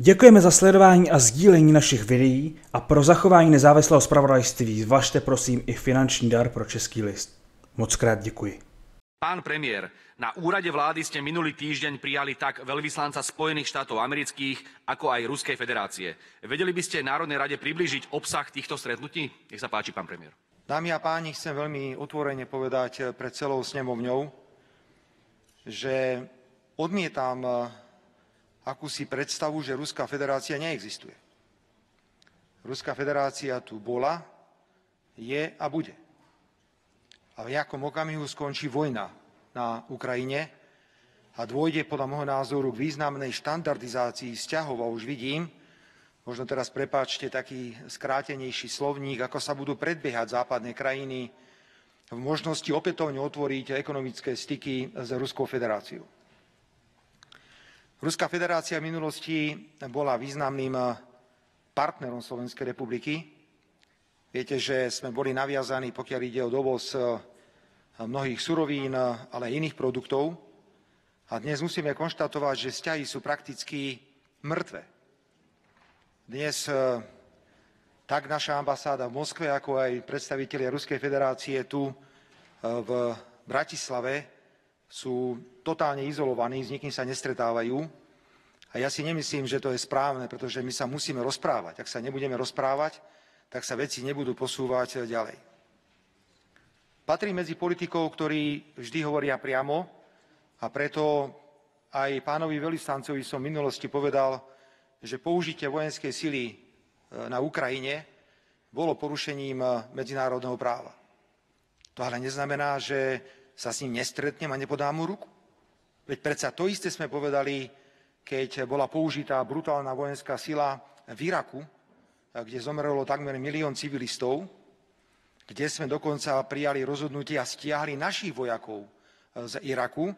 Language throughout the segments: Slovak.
Děkujeme za sledování a sdílení našich videí a pro zachování nezávislého zpravodajství zvažte prosím i finanční dar pro Český list. Mockrát děkuji. Pán premiér, na úrade vlády ste minulý týždeň prijali tak veľvyslanca Spojených štátov amerických, ako aj Ruskej federácie. Vedeli by ste Národnej rade priblížiť obsah týchto stretnutí? Nech sa páči, pán premiér. Dámy a páni, chcem veľmi otvorene povedať pred celou snemovňou, že odmietam akúsi predstavu, že Ruská federácia neexistuje. Ruská federácia tu bola, je a bude. A v nejakom okamihu skončí vojna na Ukrajine a dôjde podľa môjho názoru k významnej štandardizácii vzťahov. A už vidím, možno teraz prepáčte taký skrátenejší slovník, ako sa budú predbiehať západné krajiny v možnosti opätovne otvoriť ekonomické styky s Ruskou federáciou. Ruská federácia v minulosti bola významným partnerom Slovenskej republiky. Viete, že sme boli naviazaní, pokiaľ ide o dovoz mnohých surovín, ale aj iných produktov. A dnes musíme konštatovať, že vzťahy sú prakticky mŕtve. Dnes tak naša ambasáda v Moskve, ako aj predstavitelia Ruskej federácie tu v Bratislave sú totálne izolovaní, s nikým sa nestretávajú. A ja si nemyslím, že to je správne, pretože my sa musíme rozprávať. Ak sa nebudeme rozprávať, tak sa veci nebudú posúvať ďalej. Patrím medzi politikov, ktorí vždy hovoria priamo a preto aj pánovi veľvyslancovi som v minulosti povedal, že použitie vojenskej sily na Ukrajine bolo porušením medzinárodného práva. To ale neznamená, že sa s ním nestretnem a nepodám mu ruku. Veď predsa to isté sme povedali, keď bola použitá brutálna vojenská sila v Iraku, kde zomrelo takmer 1 000 000 civilistov, kde sme dokonca prijali rozhodnutie a stiahli našich vojakov z Iraku.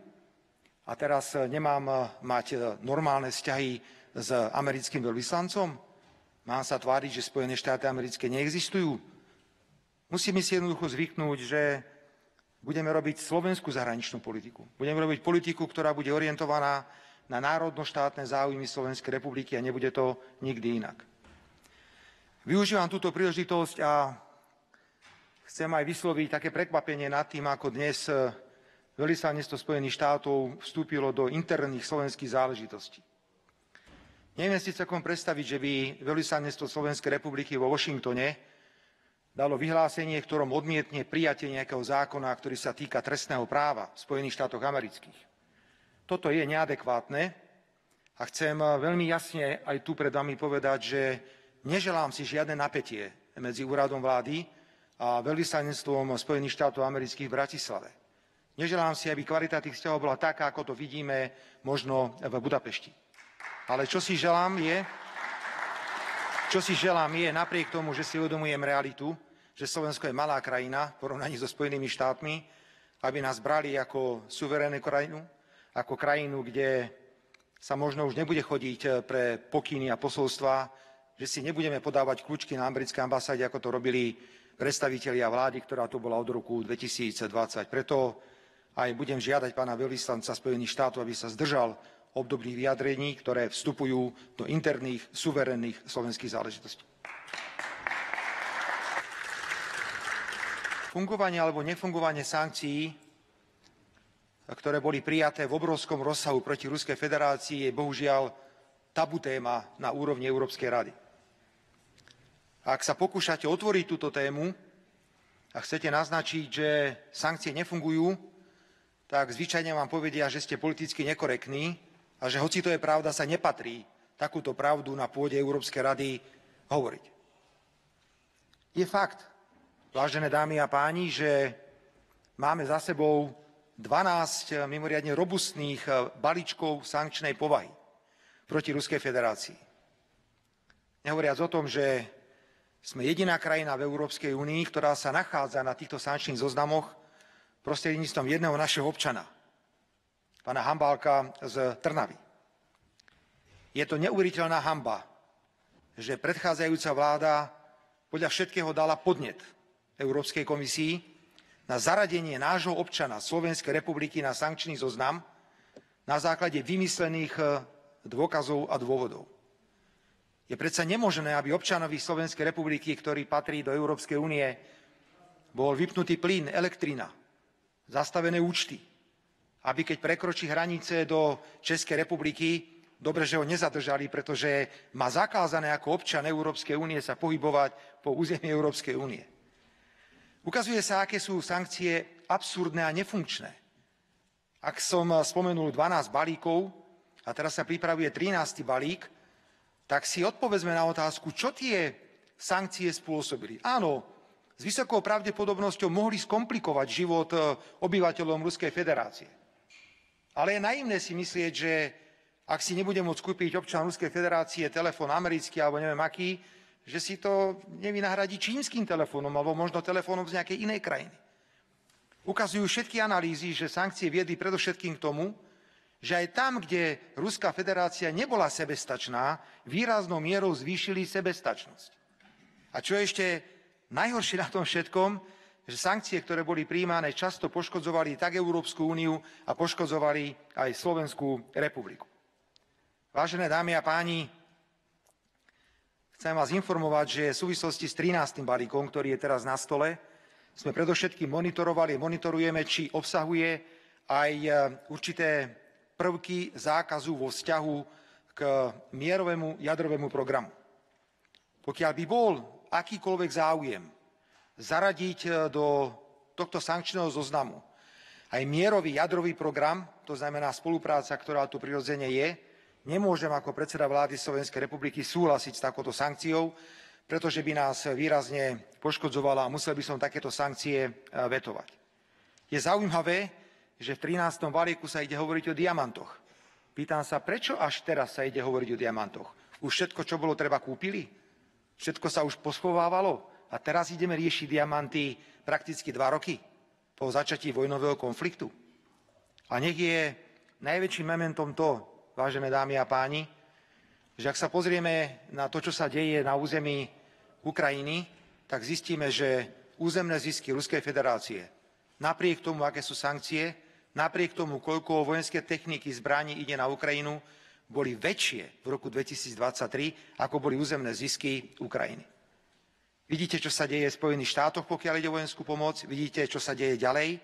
A teraz nemám mať normálne vzťahy s americkým veľvyslancom? Mám sa tváriť, že Spojené štáty americké neexistujú? Musíme si jednoducho zvyknúť, že budeme robiť slovenskú zahraničnú politiku. Budeme robiť politiku, ktorá bude orientovaná na národno-štátne záujmy Slovenskej republiky a nebude to nikdy inak. Využívam túto príležitosť a chcem aj vysloviť také prekvapenie nad tým, ako dnes veľvyslanectvo Spojených štátov vstúpilo do interných slovenských záležitostí. Neviem si celkom predstaviť, že by veľvyslanectvo Slovenskej republiky vo Washingtone dalo vyhlásenie, v ktorom odmietne prijatie nejakého zákona, ktorý sa týka trestného práva v Spojených štátoch amerických. Toto je neadekvátne a chcem veľmi jasne aj tu pred vami povedať, že neželám si žiadne napätie medzi úradom vlády a veľvyslanectvom Spojených štátov amerických v Bratislave. Neželám si, aby kvalita tých vzťahov bola taká, ako to vidíme možno v Budapešti. Ale čo si želám je, napriek tomu, že si uvedomujem realitu, že Slovensko je malá krajina v porovnaní so Spojenými štátmi, aby nás brali ako suverénnu krajinu, ako krajinu, kde sa možno už nebude chodiť pre pokyny a posolstvá, že si nebudeme podávať kľúčky na americkej ambasáde, ako to robili predstavitelia vlády, ktorá tu bola od roku 2020. Preto aj budem žiadať pána veľvyslanca Spojených štátov, aby sa zdržal obdobných vyjadrení, ktoré vstupujú do interných, suverénnych slovenských záležitostí. Fungovanie alebo nefungovanie sankcií, ktoré boli prijaté v obrovskom rozsahu proti Ruskej federácii, je bohužiaľ tabu téma na úrovni Európskej rady. Ak sa pokúšate otvoriť túto tému a chcete naznačiť, že sankcie nefungujú, tak zvyčajne vám povedia, že ste politicky nekorektní a že hoci to je pravda, sa nepatrí takúto pravdu na pôde Európskej rady hovoriť. Je fakt, vážené dámy a páni, že máme za sebou 12 mimoriadne robustných balíčkov sankčnej povahy proti Ruskej federácii. Nehovoriac o tom, že sme jediná krajina v Európskej únii, ktorá sa nachádza na týchto sankčných zoznamoch prostredníctvom jedného našeho občana, pána Hambálka z Trnavy. Je to neuveriteľná hanba, že predchádzajúca vláda podľa všetkého dala podnet Európskej komisii na zaradenie nášho občana Slovenskej republiky na sankčný zoznam na základe vymyslených dôkazov a dôvodov. Je predsa nemožné, aby občanovi Slovenskej republiky, ktorý patrí do Európskej únie, bol vypnutý plyn, elektrina, zastavené účty, aby keď prekročí hranice do Českej republiky, dobre, že ho nezadržali, pretože má zakázané ako občan Európskej únie sa pohybovať po území Európskej únie. Ukazuje sa, aké sú sankcie absurdné a nefunkčné. Ak som spomenul 12 balíkov a teraz sa pripravuje 13. balík, tak si odpovedzme na otázku, čo tie sankcie spôsobili. Áno, s vysokou pravdepodobnosťou mohli skomplikovať život obyvateľom Ruskej federácie. Ale je naivné si myslieť, že ak si nebude môcť kúpiť občan Ruskej federácie telefón americký alebo neviem aký, že si to nevynahradí čínskym telefónom alebo možno telefónom z nejakej inej krajiny. Ukazujú všetky analýzy, že sankcie viedli predovšetkým k tomu, že aj tam, kde Ruská federácia nebola sebestačná, výraznou mierou zvýšili sebestačnosť. A čo ešte najhoršie na tom všetkom, že sankcie, ktoré boli prijímané, často poškodzovali tak Európsku úniu a poškodzovali aj Slovenskú republiku. Vážené dámy a páni, chcem vás informovať, že v súvislosti s 13. balíkom, ktorý je teraz na stole, sme predovšetkým monitorovali, monitorujeme, či obsahuje aj určité prvky zákazu vo vzťahu k mierovému jadrovému programu. Pokiaľ by bol akýkoľvek záujem zaradiť do tohto sankčného zoznamu aj mierový jadrový program, to znamená spolupráca, ktorá tu prirodzene je, nemôžem ako predseda vlády Slovenskej republiky súhlasiť s takouto sankciou, pretože by nás výrazne poškodzovala a musel by som takéto sankcie vetovať. Je zaujímavé, že v 13. balíku sa ide hovoriť o diamantoch. Pýtam sa, prečo až teraz sa ide hovoriť o diamantoch? Už všetko, čo bolo treba, kúpili? Všetko sa už poschovávalo? A teraz ideme riešiť diamanty prakticky 2 roky po začatí vojnového konfliktu? A nech je najväčším mementom to, vážené dámy a páni, že ak sa pozrieme na to, čo sa deje na území Ukrajiny, tak zistíme, že územné zisky Ruskej federácie, napriek tomu, aké sú sankcie, napriek tomu, koľko vojenské techniky zbraní ide na Ukrajinu, boli väčšie v roku 2023, ako boli územné zisky Ukrajiny. Vidíte, čo sa deje v Spojených štátoch, pokiaľ ide o vojenskú pomoc, vidíte, čo sa deje ďalej.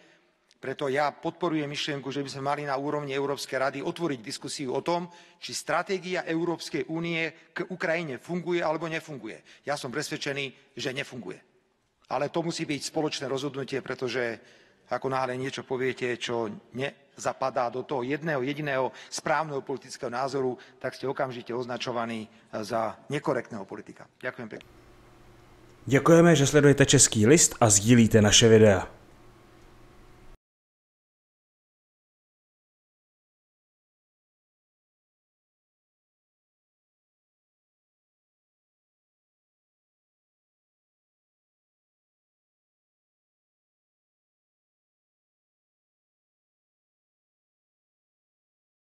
Preto ja podporujem myšlienku, že by sme mali na úrovni Európskej rady otvoriť diskusiu o tom, či stratégia Európskej únie k Ukrajine funguje alebo nefunguje. Ja som presvedčený, že nefunguje. Ale to musí byť spoločné rozhodnutie, pretože ako náhle niečo poviete, čo nezapadá do toho jedného jediného správneho politického názoru, tak ste okamžite označovaní za nekorektného politika. Ďakujem pekne. Děkujeme, že sledujete Český list a sdílíte naše videa.